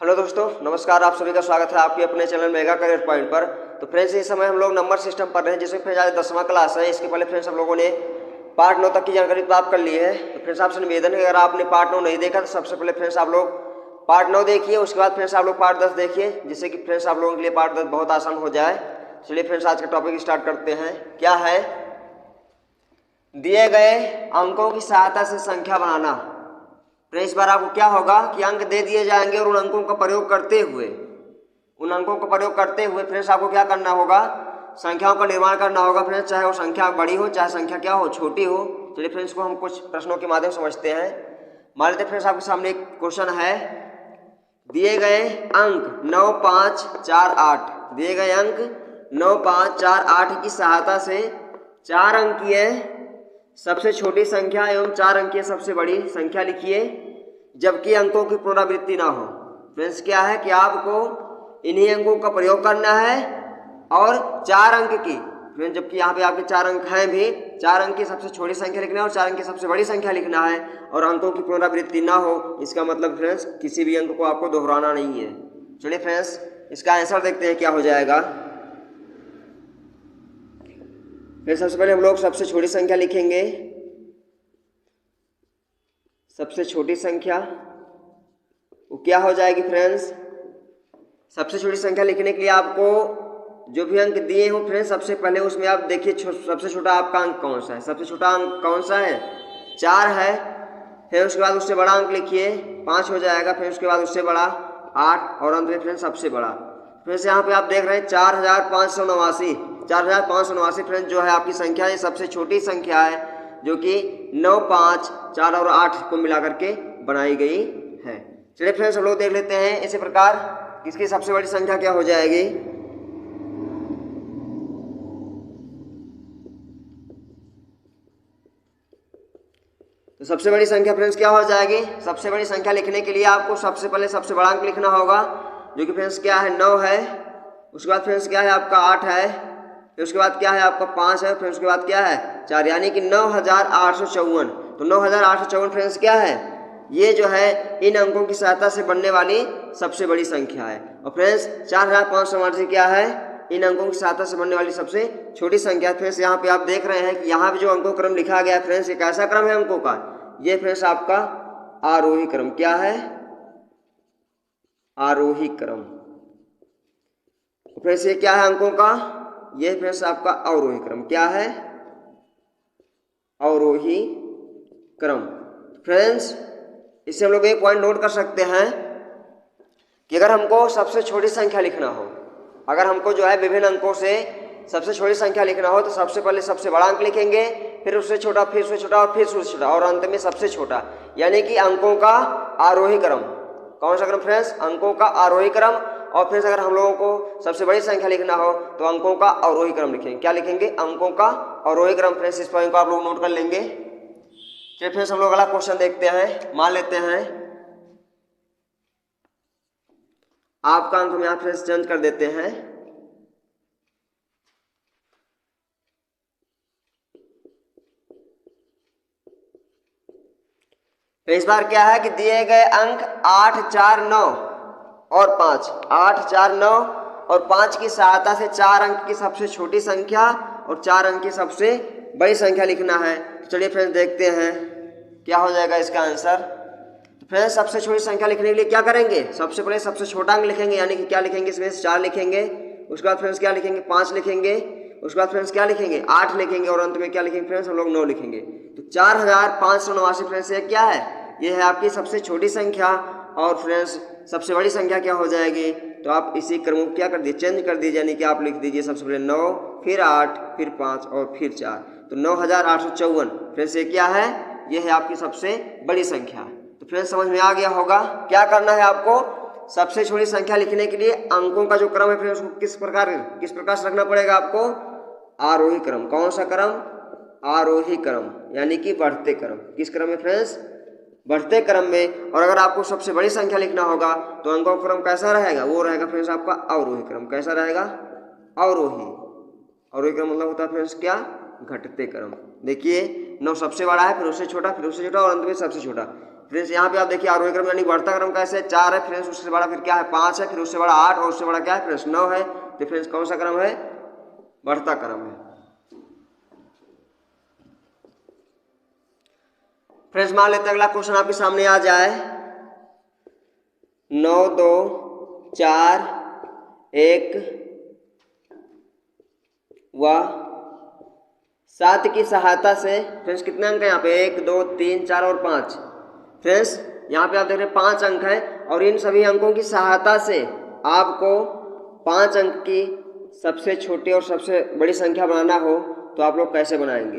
Hello दोस्तों, नमस्कार। आप सभी का स्वागत है आपके अपने चैनल मेगा करियर पॉइंट पर। तो फ्रेंड्स, इस समय हम लोग नंबर सिस्टम पढ़ रहे हैं, जिसमें फ्रेंड्स आज 10वां क्लास है। इसके पहले फ्रेंड्स हम लोगों ने पार्ट 9 तक की जानकारी प्राप्त कर ली है। तो फ्रेंड्स आपसे निवेदन है, अगर आपने पार्ट 9 नहीं देखा तो सबसे पहले फ्रेंड्स आप लोग पार्ट 9 देखिए, उसके बाद फ्रेंड्स आप लोग पार्ट 10 देखिए, जिससे कि फ्रेंड्स आप लोगों के लिए पार्ट 10 बहुत आसान हो जाए। चलिए फ्रेंड्स, आज का टॉपिक स्टार्ट करते हैं। क्या है? दिए गए अंकों की सहायता से संख्या बनाना। फ्रेंड्स, इस बार आपको क्या होगा कि अंक दे दिए जाएंगे और उन अंकों का प्रयोग करते हुए फ्रेंड्स आपको क्या करना होगा? संख्याओं का निर्माण करना होगा फ्रेंड्स, चाहे वो संख्या बड़ी हो चाहे संख्या क्या हो, छोटी हो। चलिए फ्रेंड्स, को हम कुछ प्रश्नों के माध्यम से समझते हैं। मान लेते फ्रेंड्स आपके सामने एक क्वेश्चन है। दिए गए अंक 9, 5, 4, 8, दिए गए अंक 9, 5, 4, 8 की सहायता से 4 अंकीय सबसे छोटी संख्या एवं 4 अंकीय सबसे बड़ी संख्या लिखिए, जबकि अंकों की पुनरावृत्ति ना हो। फ्रेंड्स, क्या है कि आपको इन्हीं अंकों का प्रयोग करना है और 4 अंक की, फ्रेंड्स जबकि यहाँ पे आपके 4 अंक हैं भी, 4 अंक की सबसे छोटी संख्या लिखना है और 4 अंक की सबसे बड़ी संख्या लिखना है, और अंकों की पुनरावृत्ति ना हो। इसका मतलब फ्रेंड्स किसी भी अंक को आपको दोहराना नहीं है। चलिए फ्रेंड्स, इसका आंसर देखते हैं क्या हो जाएगा। फिर सबसे पहले हम लोग सबसे छोटी संख्या लिखेंगे। सबसे छोटी संख्या वो क्या हो जाएगी फ्रेंड्स? सबसे छोटी संख्या लिखने के लिए आपको जो भी अंक दिए हो फ्रेंड्स, सबसे पहले उसमें आप देखिए सबसे छोटा आपका अंक कौन सा है। सबसे छोटा अंक कौन सा है? 4 है। फिर उसके बाद उससे बड़ा अंक लिखिए, 5 हो जाएगा। फिर उसके बाद उससे बड़ा 8, और अंत में फ्रेंड्स सबसे बड़ा। फ्रेंड्स यहाँ पे आप देख रहे हैं 4589। 4589 फ्रेंड्स जो है आपकी संख्या है, सबसे छोटी संख्या है, जो कि 9, 5, 4 और 8 को मिला करके बनाई गई है। चलिए फ्रेंड्स, हम लोग देख लेते हैं इसी प्रकार किसकी सबसे बड़ी संख्या क्या हो जाएगी। तो सबसे बड़ी संख्या फ्रेंड्स क्या हो जाएगी? सबसे बड़ी संख्या लिखने के लिए आपको सबसे पहले सबसे बड़ा अंक लिखना होगा, जो कि फ्रेंड्स क्या है? 9 है। उसके बाद फ्रेंड्स क्या है? आपका 8 है। फिर उसके बाद क्या है? आपका 5 है। फिर उसके बाद क्या है? 4, यानी कि 9854। तो 9854 फ्रेंड्स क्या है? ये जो है इन अंकों की सहायता से बनने वाली सबसे बड़ी संख्या है। और फ्रेंड्स 4589 क्या है? इन अंकों की सहायता से बनने वाली सबसे छोटी संख्या। फ्रेंड्स यहाँ पे आप देख रहे हैं कि यहाँ पे जो अंकों क्रम लिखा गया है फ्रेंड्स, ये कैसा क्रम है अंकों का? ये फ्रेंड्स आपका आरोही क्रम। क्या है? आरोही क्रम। फ्रेंड्स ये क्या है अंकों का? ये फ्रेंड्स आपका अवरोही क्रम। क्या है? अवरोही क्रम। फ्रेंड्स इससे हम लोग एक पॉइंट नोट कर सकते हैं कि अगर हमको सबसे छोटी संख्या लिखना हो, अगर हमको जो है विभिन्न अंकों से सबसे छोटी संख्या लिखना हो, तो सबसे पहले सबसे बड़ा अंक लिखेंगे, फिर उससे छोटा, फिर उससे छोटा और फिर उससे छोटा, और अंत में सबसे छोटा, यानी कि अंकों का आरोही क्रम। कौन सा क्रम फ्रेंड्स? अंकों का आरोही क्रम। और फ्रेंड्स अगर हम लोगों को सबसे बड़ी संख्या लिखना हो तो अंकों का अवरोही क्रम लिखेंगे। क्या लिखेंगे? अंकों का अवरोही क्रम। फ्रेंड्स इस पॉइंट को आप लोग नोट कर लेंगे। चलिए फ्रेंड्स, हम लोग अगला क्वेश्चन देखते हैं। मान लेते हैं आपका अंक हम यहाँ फ्रेंड्स चेंज कर देते हैं। तो इस बार क्या है कि दिए गए अंक 8, 4, 9 और 5, 8, 4, 9 और 5 की सहायता से 4 अंक की सबसे छोटी संख्या और 4 अंक की सबसे बड़ी संख्या लिखना है। तो चलिए फ्रेंड्स देखते हैं क्या हो जाएगा इसका आंसर। तो फ्रेंड्स सबसे छोटी संख्या लिखने के लिए क्या करेंगे? सबसे पहले सबसे छोटा अंक लिखेंगे, यानी कि क्या लिखेंगे? इसमें 4 लिखेंगे। उसके बाद फ्रेंड्स क्या लिखेंगे? 5 लिखेंगे। उसके बाद फ्रेंड्स क्या लिखेंगे? 8 लिखेंगे, और अंत में क्या लिखेंगे फ्रेंड्स? हम लोग 9 लिखेंगे। तो 4589 फ्रेंड्स ये क्या है? ये है आपकी सबसे छोटी संख्या। और फ्रेंड्स सबसे बड़ी संख्या क्या हो जाएगी? तो आप इसी क्रम को क्या कर दीजिए? चेंज कर दीजिए, यानी कि आप लिख दीजिए सबसे पहले 9, फिर 8, फिर 5 और फिर 4। तो 9854 फ्रेंड्स ये क्या है? ये है आपकी सबसे बड़ी संख्या। तो फ्रेंड्स समझ में आ गया होगा क्या करना है आपको? सबसे छोटी संख्या लिखने के लिए अंकों का जो क्रम है फ्रेंड्स उसको किस प्रकार से रखना पड़ेगा आपको? आरोही क्रम। कौन सा क्रम? आरोही क्रम, यानी कि बढ़ते क्रम। किस क्रम में फ्रेंड्स? बढ़ते क्रम में। और अगर आपको सबसे बड़ी संख्या लिखना होगा तो अंकों का क्रम कैसा रहेगा? वो रहेगा फ्रेंड्स आपका अवरोही क्रम। कैसा रहेगा? अवरोही। अवरोही क्रम मतलब होता है फ्रेंड्स क्या? घटते क्रम। देखिए 9 सबसे बड़ा है, फिर उससे छोटा, फिर उससे छोटा और अंत में सबसे छोटा। फ्रेंड्स यहाँ पे आप देखिए आरोही क्रम यानी बढ़ता क्रम कैसे 4 है फ्रेंड्स, उससे बड़ा फिर क्या है 5 है, फिर उससे बड़ा 8 और उससे बड़ा क्या है फ्रेंड्स 9 है। तो फ्रेंड्स कौन सा क्रम है? बढ़ता क्रम है। फ्रेंड्स मान लेते हैं अगला क्वेश्चन आपके सामने आ जाए 9 2 4 1 व 7 की सहायता से फ्रेंड्स कितने अंक है यहाँ पे 1 2 3 4 और 5। फ्रेंड्स यहाँ पे आप देख रहे हैं 5 अंक है और इन सभी अंकों की सहायता से आपको 5 अंक की सबसे छोटी और सबसे बड़ी संख्या बनाना हो तो आप लोग कैसे बनाएंगे?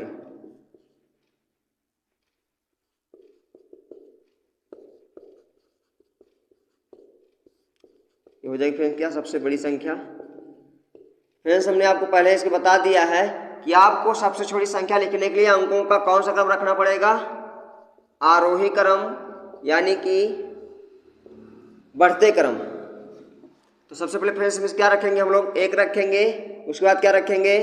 ये हो जाएगी फ्रेंड्स क्या सबसे बड़ी संख्या। फ्रेंड्स हमने आपको पहले इसके बता दिया है कि आपको सबसे छोटी संख्या लिखने के लिए अंकों का कौन सा क्रम रखना पड़ेगा? आरोही क्रम यानी कि बढ़ते क्रम। तो सबसे पहले फ्रेंड्स में क्या रखेंगे हम लोग? 1 रखेंगे, उसके बाद क्या रखेंगे?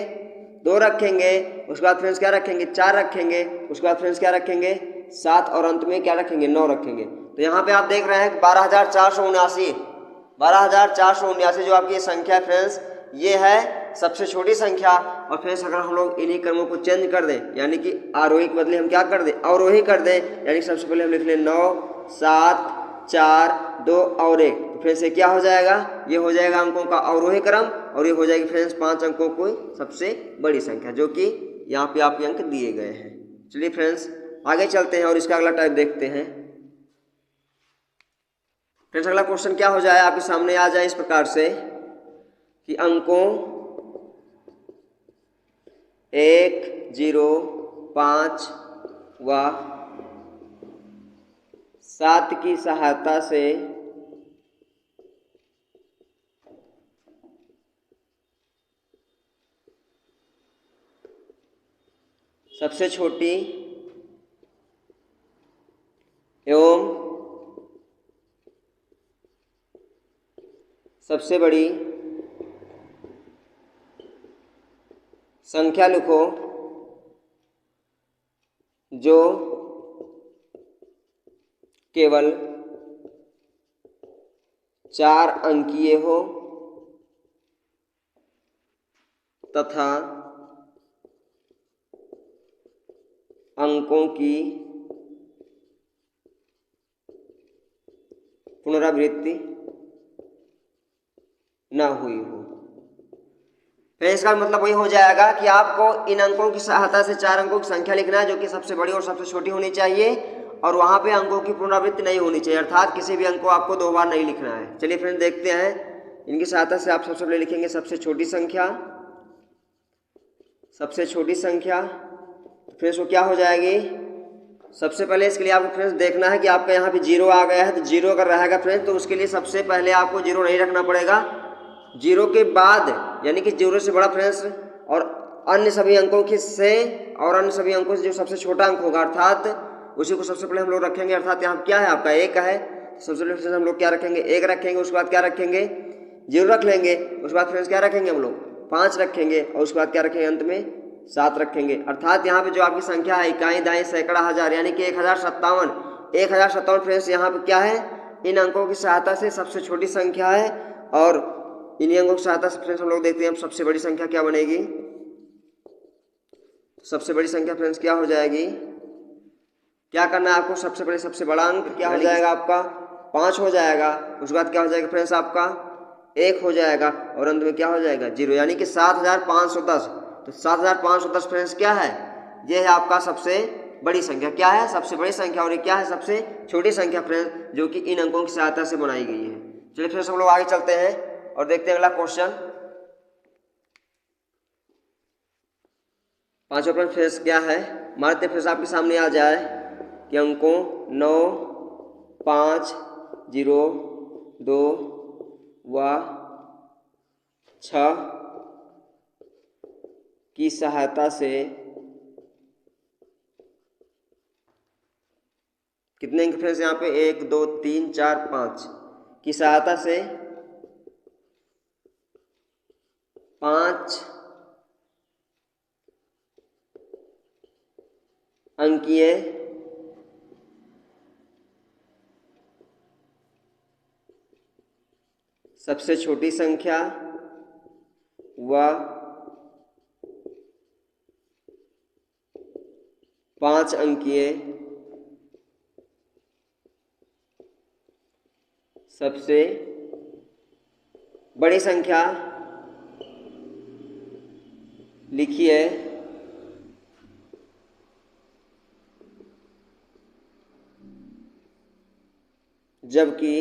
2 रखेंगे, उसके बाद फ्रेंड्स क्या रखेंगे? 4 रखेंगे, उसके बाद फ्रेंड्स क्या रखेंगे? 7 और अंत में क्या रखेंगे? 9 रखेंगे। तो यहाँ पे आप देख रहे हैं 12,479 जो आपकी संख्या है फ्रेंड्स, ये है सबसे छोटी संख्या। और फ्रेंड्स अगर हम लोग इन्हीं क्रमों को चेंज कर दें यानी कि आरोही के बदले हम क्या कर दें? अवरोही कर दें, यानी कि सबसे पहले हम लिख लें 9 7 4 2 और 1। तो फ्रेंड्स ये क्या हो जाएगा? ये हो जाएगा अंकों का अवरोही क्रम और ये हो जाएगी फ्रेंड्स 5 अंकों की सबसे बड़ी संख्या, जो कि यहाँ पे आपके अंक दिए गए हैं। चलिए फ्रेंड्स आगे चलते हैं और इसका अगला टाइप देखते हैं। फ्रेंड्स अगला क्वेश्चन क्या हो जाए आपके सामने आ जाए इस प्रकार से कि अंकों 1 0 5 व 7 की सहायता से सबसे छोटी एवं सबसे बड़ी संख्या लिखो जो केवल 4 अंकीय हो तथा अंकों की पुनरावृत्ति न हुई हो। फिर इसका मतलब वही हो जाएगा कि आपको इन अंकों की सहायता से 4 अंकों की संख्या लिखना है जो कि सबसे बड़ी और सबसे छोटी होनी चाहिए और वहाँ पे अंकों की पुनरावृत्ति नहीं होनी चाहिए, अर्थात किसी भी अंक को आपको 2 बार नहीं लिखना है। चलिए फ्रेंड देखते हैं इनकी सहायता से आप सबसे पहले लिखेंगे सबसे छोटी संख्या। सबसे छोटी संख्या फ्रेंड्स वो क्या हो जाएगी? सबसे पहले इसके लिए आपको फ्रेंड्स देखना है कि आपका यहाँ पे 0 आ गया है, तो 0 अगर रहेगा फ्रेंड्स तो उसके लिए सबसे पहले आपको 0 नहीं रखना पड़ेगा। 0 के बाद यानी कि 0 से बड़ा फ्रेंड्स और अन्य सभी अंकों की से और अन्य सभी अंकों से जो सबसे छोटा अंक होगा अर्थात उसी को सबसे पहले हम लोग रखेंगे। अर्थात यहाँ क्या है आपका 1 है, सबसे पहले हम लोग क्या रखेंगे? 1 रखेंगे, उसके बाद क्या रखेंगे? 0 रख लेंगे, उसके बाद फ्रेंड्स क्या रखेंगे हम लोग? 5 रखेंगे और उसके बाद क्या रखेंगे? अंत में 7 रखेंगे। अर्थात यहाँ पे जो आपकी संख्या है इकाई दाई सैकड़ा हजार यानी कि 1057 फ्रेंड्स यहाँ पे क्या है? इन अंकों की सहायता से सबसे छोटी संख्या है और इन्हीं अंकों की सहायता से फ्रेंड्स हम लोग देखते हैं अब सबसे बड़ी संख्या क्या बनेगी। सबसे बड़ी संख्या फ्रेंड्स क्या हो जाएगी? क्या करना है आपको? सबसे पहले सबसे बड़ा अंक क्या हो जाएगा आपका? 5 हो जाएगा, उसके बाद क्या हो जाएगा फ्रेंड्स आपका 1 हो जाएगा और अंत में क्या हो जाएगा? 0 यानी कि 7510। तो 7510 फ्रेंड्स क्या है? ये है आपका सबसे बड़ी संख्या। क्या है? सबसे बड़ी संख्या। और ये क्या है? सबसे छोटी संख्या फ्रेंड्स जो कि इन अंकों की सहायता से बनाई गई है। चलिए फ्रेंड्स हम लोग आगे चलते हैं और देखते हैं अगला क्वेश्चन। 5वां प्रश्न फ्रेंड्स क्या है? मानते फ्रेंड्स आपके सामने आ जाए कि अंकों 9 5 0 2 व 6 की सहायता से कितने अंक फ्रेंड्स यहाँ पे 1 2 3 4 5 की सहायता से 5 अंकीय सबसे छोटी संख्या व 5 अंकीय सबसे बड़ी संख्या लिखिए जबकि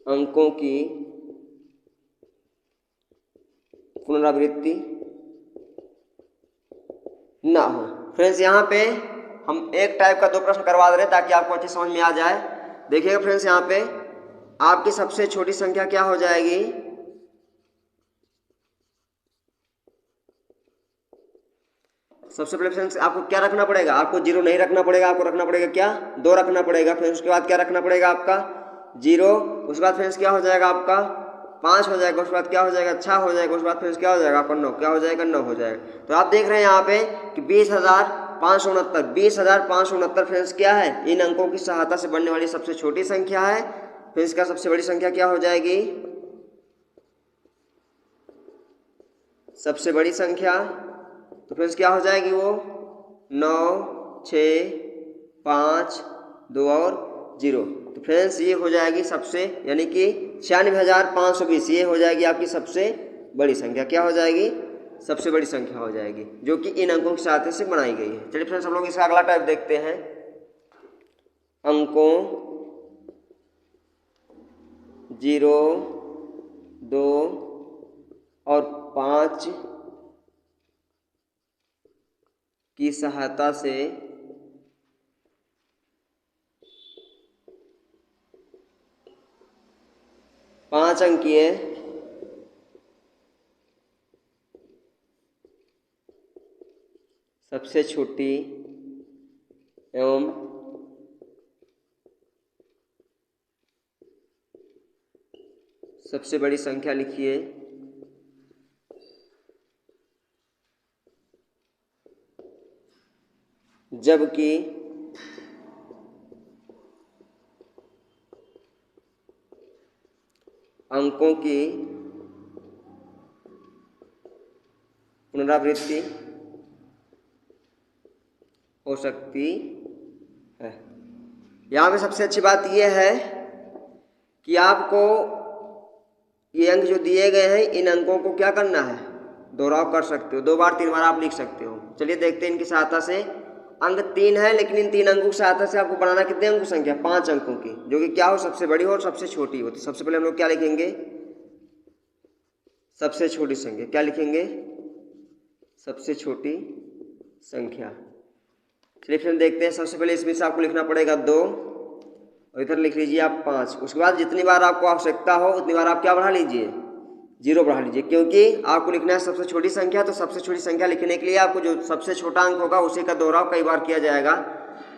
अंकों की पुनरावृत्ति ना हो। फ्रेंड्स यहाँ पे हम एक टाइप का 2 प्रश्न करवा दे रहे हैं ताकि आपको अच्छी समझ में आ जाए। देखिएगा फ्रेंड्स, यहाँ पे आपकी सबसे छोटी संख्या क्या हो जाएगी, सबसे पहले फ्रेंड्स आपको क्या रखना पड़ेगा, आपको 0 नहीं रखना पड़ेगा, आपको रखना पड़ेगा क्या, 2 रखना पड़ेगा। फिर उसके बाद क्या रखना पड़ेगा आपका 0। उसके बाद फ्रेंड्स क्या हो जाएगा आपका 5 हो जाएगा। उसके बाद क्या हो जाएगा 6 हो जाएगा। उसके बाद फ्रेंड्स क्या हो जाएगा आपका 9, क्या हो जाएगा 9 हो जाएगा। तो आप देख रहे हैं यहाँ पे कि 20,569 फ्रेंड्स क्या है, इन अंकों की सहायता से बनने वाली सबसे छोटी संख्या है। फिर इसका सबसे बड़ी संख्या क्या हो जाएगी, सबसे बड़ी संख्या, तो फ्रेंड्स क्या हो जाएगी वो 9, 6, 5, 2 और 0। तो फ्रेंड्स ये हो जाएगी सबसे, यानी कि 96,520 ये हो जाएगी आपकी सबसे बड़ी संख्या। क्या हो जाएगी, सबसे बड़ी संख्या हो जाएगी, जो कि इन अंकों की सहायता से बनाई गई है। चलिए फ्रेंड्स हम लोग इसका अगला टाइप देखते हैं। अंकों 0, 2 और 5 की सहायता से पाँच अंकीय सबसे छोटी एवं सबसे बड़ी संख्या लिखिए जबकि अंकों की पुनरावृत्ति हो सकती है। यहाँ पे सबसे अच्छी बात यह है कि आपको ये अंक जो दिए गए हैं, इन अंकों को क्या करना है, दोहराव कर सकते हो, 2 बार 3 बार आप लिख सकते हो। चलिए देखते हैं इनकी सहायता से। अंक 3 है, लेकिन इन 3 अंकों की सहायता से आपको बनाना कितने अंकों संख्या, 5 अंकों की, जो कि क्या हो, सबसे बड़ी हो और सबसे छोटी हो। तो सबसे पहले हम लोग क्या लिखेंगे, सबसे छोटी संख्या। क्या लिखेंगे, सबसे छोटी संख्या। चलिए फिर हम देखते हैं। सबसे पहले इसमें से आपको लिखना पड़ेगा 2 और इधर लिख लीजिए आप 5। उसके बाद जितनी बार आपको आवश्यकता हो उतनी बार आप क्या बढ़ा लीजिए, 0 बढ़ा लीजिए, क्योंकि आपको लिखना है सबसे छोटी संख्या। तो सबसे छोटी संख्या लिखने के लिए आपको जो सबसे छोटा अंक होगा उसी का दोहराव कई बार किया जाएगा।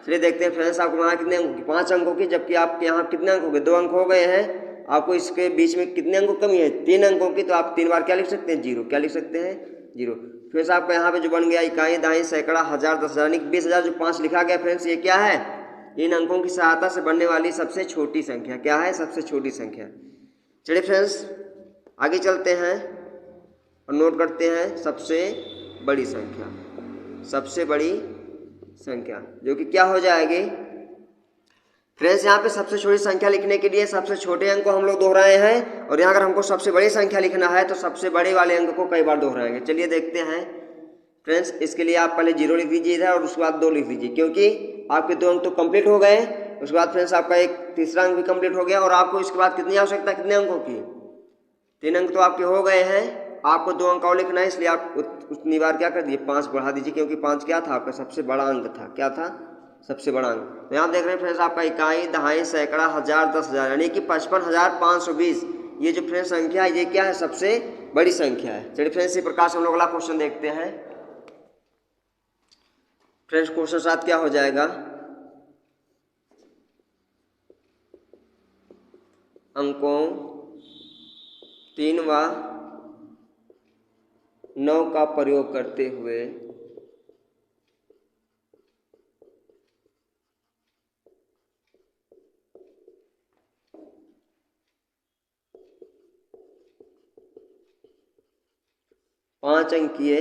चलिए देखते हैं फ्रेंड्स, आपको बनाना कितने अंकों की, 5 अंकों की, जबकि आपके यहाँ कितने अंक हो गए, 2 अंक हो गए हैं। आपको इसके बीच में कितने अंकों की कमी है, 3 अंकों की। तो आप 3 बार क्या लिख सकते हैं, 0। क्या लिख सकते हैं, 0। फ्रेंड्स आपका यहाँ पे जो बन गया इकाई, दहाई, सैकड़ा, हजार, 10,000, 20,000, जो 5 लिखा गया फ्रेंड्स, ये क्या है, इन अंकों की सहायता से बनने वाली सबसे छोटी संख्या। क्या है, सबसे छोटी संख्या। चलिए फ्रेंड्स आगे चलते हैं और नोट करते हैं सबसे बड़ी संख्या। सबसे बड़ी संख्या जो कि क्या हो जाएगी फ्रेंड्स, यहाँ पे सबसे छोटी संख्या लिखने के लिए सबसे छोटे अंक को हम लोग दोहराए हैं, और यहाँ अगर हमको सबसे बड़ी संख्या लिखना है तो सबसे बड़े वाले अंक को कई बार दोहराएंगे। चलिए देखते हैं फ्रेंड्स। इसके लिए आप पहले 0 लिख दीजिए इधर और उसके बाद 2 लिख दीजिए, क्योंकि आपके 2 अंक तो कंप्लीट हो गए। उसके बाद फ्रेंड्स आपका एक तीसरा अंक भी कंप्लीट हो गया, और आपको इसके बाद कितनी आवश्यकता है, कितने अंकों की, 3 अंक तो आपके हो गए हैं। आपको 2 अंक और लिखना है, इसलिए आप उतनी बार क्या कर दीजिए, 5 बढ़ा दीजिए, क्योंकि 5 क्या था, आपका सबसे बड़ा अंक था। क्या था, सबसे बड़ा अंक। तो यहाँ देख रहे हैं फ्रेंड्स आपका इकाई, दहाई, सैकड़ा, हजार, 10,000, यानी कि 55,520 ये जो फ्रेंड्स संख्या है, ये क्या है, सबसे बड़ी संख्या है। चलिए फ्रेंड्स इसी प्रकार से हम लोग अगला क्वेश्चन देखते हैं। फ्रेंड्स क्वेश्चन 7 क्या हो जाएगा, अंकों 3 व 9 का प्रयोग करते हुए 5 अंकीय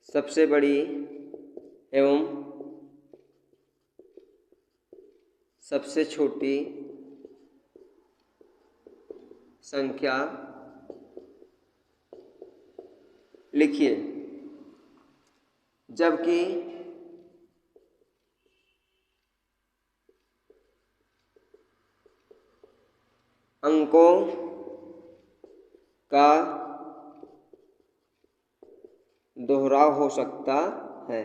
सबसे बड़ी एवं सबसे छोटी संख्या लिखिए। जबकि अंकों का दोहराव हो सकता है।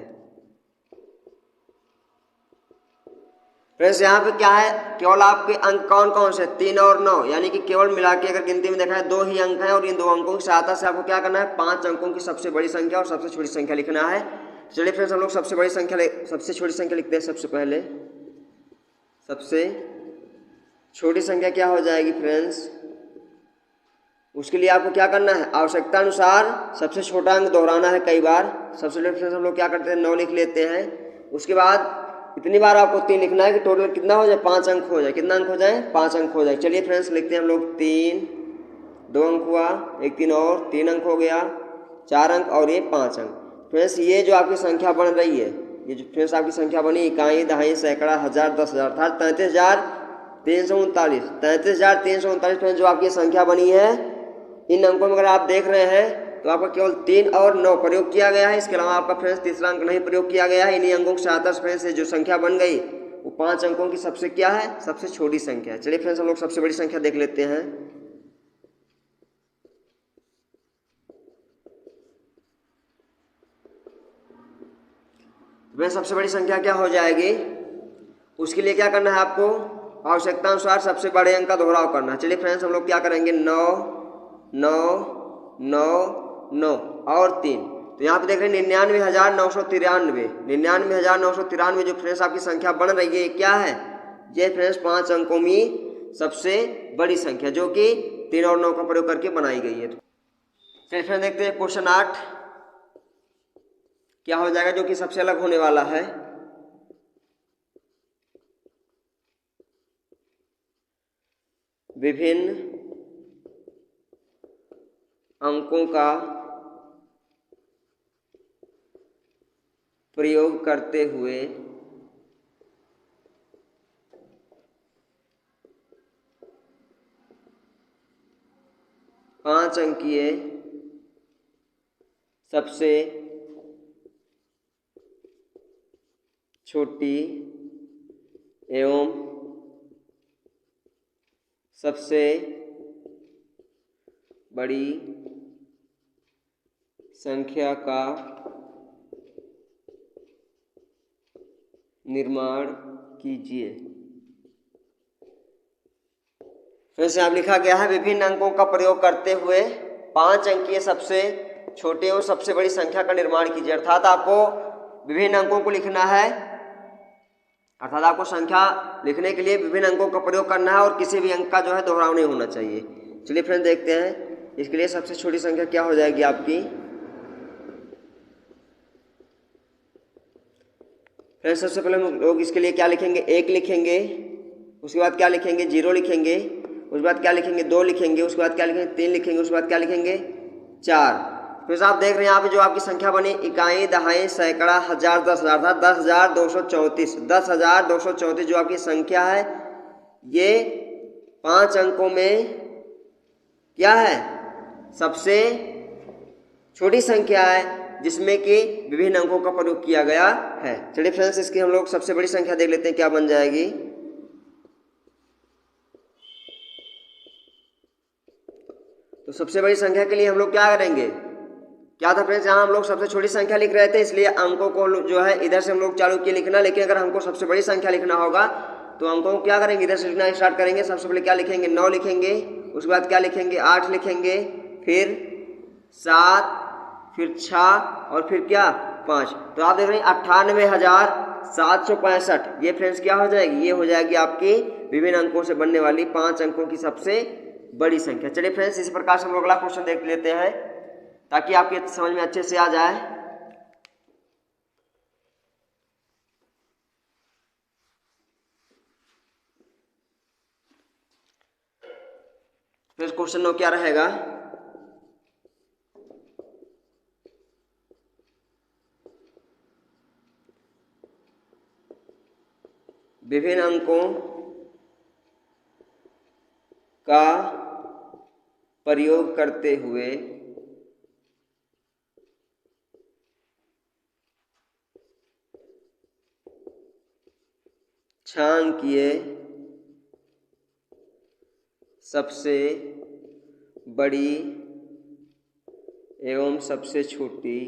फ्रेंड्स यहाँ पे क्या है, केवल आपके अंक कौन कौन से 3 और 9, यानी कि केवल मिला के अगर गिनती में देखा है 2 ही अंक हैं और इन 2 अंकों की सहायता से आपको क्या करना है, 5 अंकों की सबसे बड़ी संख्या और सबसे छोटी संख्या लिखना है। चलिए फ्रेंड्स हम लोग सबसे छोटी संख्या लिखते हैं। सबसे पहले सबसे छोटी संख्या क्या हो जाएगी फ्रेंड्स, उसके लिए आपको क्या करना है, आवश्यकता अनुसार सबसे छोटा अंक दोहराना है कई बार। सबसे पहले फ्रेंड्स हम लोग क्या करते हैं, 9 लिख लेते हैं। उसके बाद इतनी बार आपको 3 लिखना है कि टोटल कितना हो जाए, 5 अंक हो जाए। कितना अंक हो जाए, 5 अंक हो जाए। चलिए फ्रेंड्स लिखते हैं हम लोग 3, 2 अंक हुआ, एक 3 और 3 अंक हो गया, 4 अंक और ये 5 अंक। फ्रेंड्स ये जो आपकी संख्या बन रही है, ये जो फ्रेंड्स आपकी संख्या बनी, इकाई, दहाई, सैकड़ा, हजार, 10,000 अर्थात 33,339। 33,339 फ्रेंड्स जो आपकी संख्या बनी है, इन अंकों में अगर आप देख रहे हैं तो आपका केवल 3 और 9 प्रयोग किया गया है। इसके अलावा आपका फ्रेंड्स तीसरा अंक नहीं प्रयोग किया गया है। इन्हीं अंकों के साथ फ्रेंड्स जो संख्या बन गई वो 5 अंकों की सबसे क्या है, सबसे छोटी संख्या है। चलिए फ्रेंड्स हम लोग सबसे बड़ी संख्या देख लेते हैं। वह सबसे बड़ी संख्या क्या हो जाएगी, उसके लिए क्या करना है आपको, आवश्यकता अनुसार सबसे बड़े अंक का दोहराव करना है। चलिए फ्रेंड्स हम लोग क्या करेंगे, 9, 9, 9, 9 और 3। तो यहाँ पे देख रहे हैं 99,993। 99,993 जो फ्रेंड्स आपकी संख्या बन रही है, क्या है, ये फ्रेंड्स 5 अंकों में सबसे बड़ी संख्या जो कि 3 और 9 का प्रयोग करके बनाई गई है। चलिए फ्रेंड्स देखते हैं क्वेश्चन 8 क्या हो जाएगा, जो कि सबसे अलग होने वाला है। विभिन्न अंकों का प्रयोग करते हुए पांच अंकीय सबसे छोटी एवं सबसे बड़ी संख्या का निर्माण कीजिए। फिर से आप लिखा गया है विभिन्न अंकों का प्रयोग करते हुए 5 अंकीय सबसे छोटे और सबसे बड़ी संख्या का निर्माण कीजिए। अर्थात आपको विभिन्न अंकों को लिखना है, अर्थात आपको संख्या लिखने के लिए विभिन्न अंकों का प्रयोग करना है और किसी भी अंक का जो है दोहराव नहीं होना चाहिए। चलिए फ्रेंड्स देखते हैं इसके लिए सबसे छोटी संख्या क्या हो जाएगी आपकी। फ्रेंड्स सबसे पहले हम लोग इसके लिए क्या लिखेंगे, 1 लिखेंगे, उसके बाद क्या लिखेंगे, 0 लिखेंगे, उसके बाद क्या लिखेंगे, 2 लिखेंगे, उसके बाद क्या लिखेंगे, 3 लिखेंगे, उसके बाद क्या लिखेंगे, 4। फिर आप देख रहे हैं यहाँ पे जो आपकी संख्या बनी, इकाई, दहाई, सैकड़ा, हजार, 10,000 था 10,234। 10,234 जो आपकी संख्या है, ये 5 अंकों में क्या है, सबसे छोटी संख्या है जिसमें कि विभिन्न अंकों का प्रयोग किया गया है। चलिए फ्रेंड्स इसकी हम लोग सबसे बड़ी संख्या देख लेते हैं क्या बन जाएगी। तो सबसे बड़ी संख्या के लिए हम लोग क्या करेंगे, क्या था फ्रेंड्स, यहाँ हम लोग सबसे छोटी संख्या लिख रहे थे इसलिए अंकों को जो है इधर से हम लोग चालू किए लिखना। लेकिन अगर हमको सबसे बड़ी संख्या लिखना होगा तो अंकों को क्या करेंगे, इधर से लिखना स्टार्ट करेंगे। सबसे पहले क्या लिखेंगे, 9 लिखेंगे, उसके बाद क्या लिखेंगे, 8 लिखेंगे, फिर 7, फिर 6 और फिर क्या, 5। तो आप देख रहे हैं 98,765। ये फ्रेंड्स क्या हो जाएगी, ये हो जाएगी आपकी विभिन्न अंकों से बनने वाली 5 अंकों की सबसे बड़ी संख्या। चलिए फ्रेंड्स इसी प्रकार से हम लोग अगला क्वेश्चन देख लेते हैं ताकि आपके समझ में अच्छे से आ जाए। फिर क्वेश्चन 9 क्या रहेगा? विभिन्न अंकों का प्रयोग करते हुए छायांकीय सबसे बड़ी एवं सबसे छोटी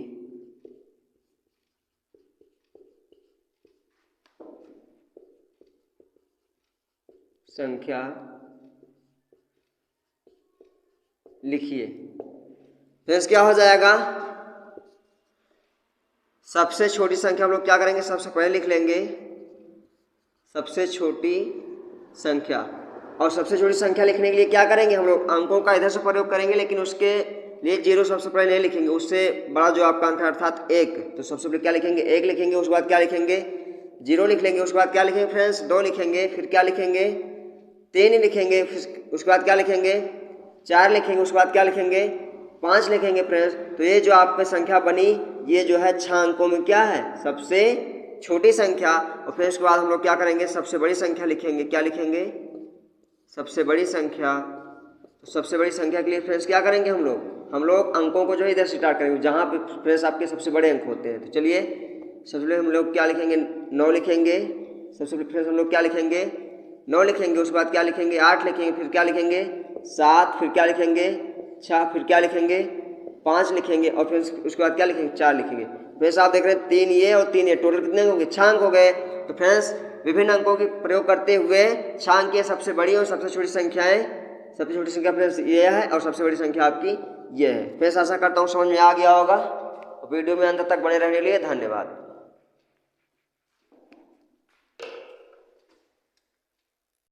संख्या लिखिए। फ्रेंड्स क्या हो जाएगा? सबसे छोटी संख्या हम लोग क्या करेंगे? सबसे पहले लिख लेंगे सबसे छोटी संख्या, और सबसे छोटी संख्या लिखने के लिए क्या करेंगे? हम लोग अंकों का इधर से प्रयोग करेंगे, लेकिन उसके लिए जीरो सबसे पहले नहीं लिखेंगे, उससे बड़ा जो आपका अंक है अर्थात एक, तो सबसे पहले क्या लिखेंगे? एक लिखेंगे, उसके बाद क्या लिखेंगे? जीरो लिख लेंगे, उसके बाद क्या लिखेंगे फ्रेंड्स? 2 लिखेंगे, फिर क्या लिखेंगे? 3 लिखेंगे, फिर उसके बाद क्या लिखेंगे? 4 लिखेंगे, उसके बाद क्या लिखेंगे? 5 लिखेंगे फ्रेंड्स। तो ये जो आपकी संख्या बनी, ये जो है 6 अंकों में क्या है? सबसे छोटी संख्या। और फिर उसके बाद हम लोग क्या करेंगे? सबसे बड़ी संख्या लिखेंगे। क्या लिखेंगे? सबसे बड़ी संख्या। तो सबसे बड़ी संख्या के लिए फ्रेंड्स क्या करेंगे? हम लोग अंकों को जो है इधर से स्टार्ट करेंगे, जहाँ पे फ्रेंड्स आपके सबसे बड़े अंक होते हैं। तो चलिए सबसे पहले हम लोग क्या लिखेंगे? 9 लिखेंगे। सबसे पहले फ्रेंड्स हम लोग क्या लिखेंगे? 9 लिखेंगे, उसके बाद क्या लिखेंगे? 8 लिखेंगे, फिर क्या लिखेंगे? 7, फिर क्या लिखेंगे? 6, फिर क्या लिखेंगे? 5 लिखेंगे, और फिर उसके बाद क्या लिखेंगे? 4 लिखेंगे। फ्रेंड्स आप देख रहे हैं 3 ये और 3 ये, टोटल कितने होंगे? 6 अंक हो गए। तो फ्रेंड्स विभिन्न अंकों के प्रयोग करते हुए 6 अंक की सबसे बड़ी और सबसे छोटी संख्याएं, सबसे छोटी संख्या फ्रेंड्स ये है और सबसे बड़ी संख्या आपकी ये है। फ्रेंड्स आशा करता हूँ समझ में आ गया होगा। वीडियो में अंत तक बने रहने के लिए धन्यवाद।